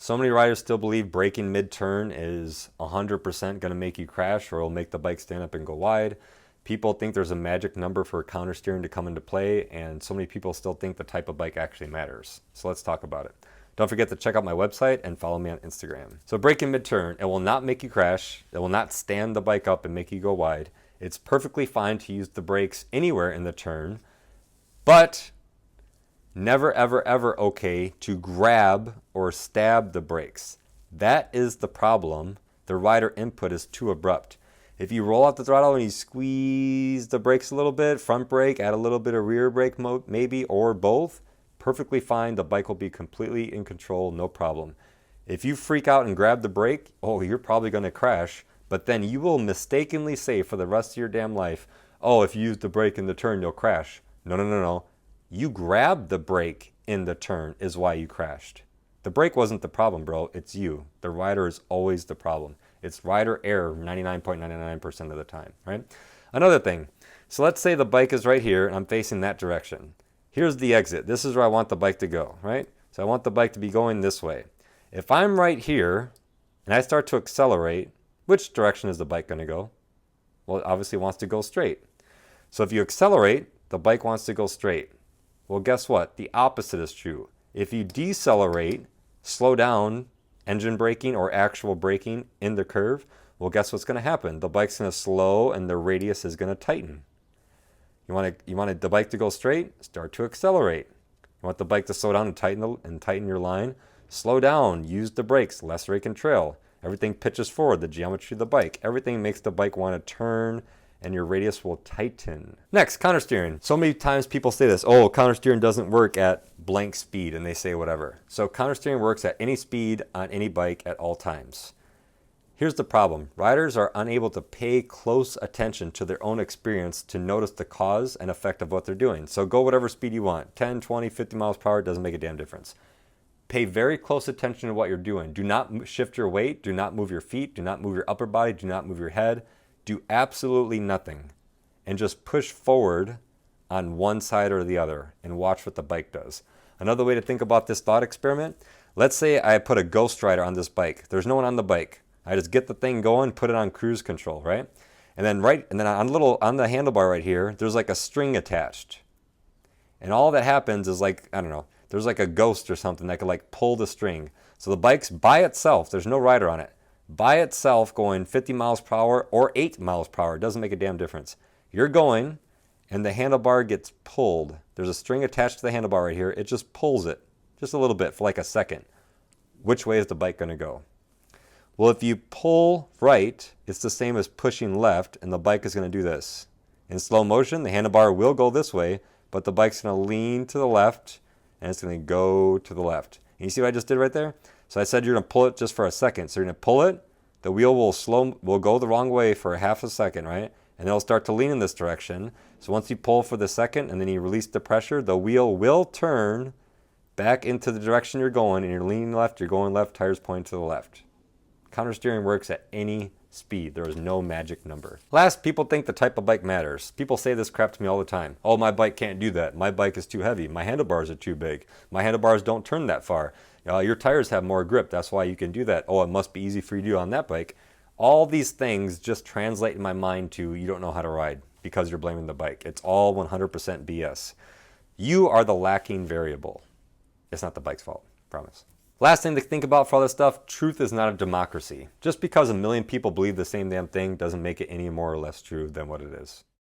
So many riders still believe braking mid-turn is 100% going to make you crash or it'll make the bike stand up and go wide. People think there's a magic number for counter steering to come into play, and so many people still think the type of bike actually matters. So let's talk about it. Don't forget to check out my website and follow me on Instagram. So braking mid-turn, it will not make you crash. It will not stand the bike up and make you go wide. It's perfectly fine to use the brakes anywhere in the turn, but never, ever, ever okay to grab or stab the brakes. That is the problem. The rider input is too abrupt. If you roll out the throttle and you squeeze the brakes a little bit, front brake, add a little bit of rear brake maybe, or both, perfectly fine. The bike will be completely in control, no problem. If you freak out and grab the brake, oh, you're probably going to crash, but then you will mistakenly say for the rest of your damn life, oh, if you use the brake in the turn, you'll crash. No, no, no, no. You grabbed the brake in the turn is why you crashed. The brake wasn't the problem, bro. It's you. The rider is always the problem. It's rider error 99.99% of the time, right? Another thing. So let's say the bike is right here and I'm facing that direction. Here's the exit. This is where I want the bike to go, right? So I want the bike to be going this way. If I'm right here and I start to accelerate, which direction is the bike going to go? Well, it obviously wants to go straight. So if you accelerate, the bike wants to go straight. Well, guess what? The opposite is true. If you decelerate, slow down, engine braking or actual braking in the curve, well, guess what's going to happen? The bike's going to slow and the radius is going to tighten. You want the bike to go straight? Start to accelerate. You want the bike to slow down and tighten your line? Slow down. Use the brakes. Less rake and trail. Everything pitches forward. The geometry of the bike. Everything makes the bike want to turn, and your radius will tighten. Next, counter steering. So many times people say this, oh, counter steering doesn't work at blank speed, and they say whatever. So counter steering works at any speed on any bike at all times. Here's the problem. Riders are unable to pay close attention to their own experience to notice the cause and effect of what they're doing. So go whatever speed you want, 10, 20, 50 miles per hour, doesn't make a damn difference. Pay very close attention to what you're doing. Do not shift your weight, do not move your feet, do not move your upper body, do not move your head. Do absolutely nothing and just push forward on one side or the other and watch what the bike does. Another way to think about this thought experiment, let's say I put a Ghost Rider on this bike. There's no one on the bike. I just get the thing going, put it on cruise control, right? And then on the handlebar right here, there's like a string attached. And all that happens is like, I don't know, there's like a ghost or something that could like pull the string. So the bike's by itself, there's no rider on it. By itself going 50 miles per hour or 8 miles per hour, doesn't make a damn difference. You're going and the handlebar gets pulled. There's a string attached to the handlebar right here. It just pulls it just a little bit for like a second. Which way is the bike going to go? Well, if you pull right, it's the same as pushing left, and the bike is going to do this. In slow motion, the handlebar will go this way, but the bike's going to lean to the left, and it's going to go to the left. And you see what I just did right there? So I said you're going to pull it just for a second. So you're going to pull it, the wheel will go the wrong way for half a second, right? And it'll start to lean in this direction. So once you pull for the second, and then you release the pressure, the wheel will turn back into the direction you're going, and you're leaning left, you're going left, tires pointing to the left. Counter steering works at any speed. There is no magic number. Last, people think the type of bike matters. People say this crap to me all the time. Oh, my bike can't do that. My bike is too heavy. My handlebars are too big. My handlebars don't turn that far. Your tires have more grip. That's why you can do that. Oh, it must be easy for you to do on that bike. All these things just translate in my mind to you don't know how to ride because you're blaming the bike. It's all 100% BS. You are the lacking variable. It's not the bike's fault. Promise. Last thing to think about for all this stuff, truth is not a democracy. Just because a million people believe the same damn thing doesn't make it any more or less true than what it is.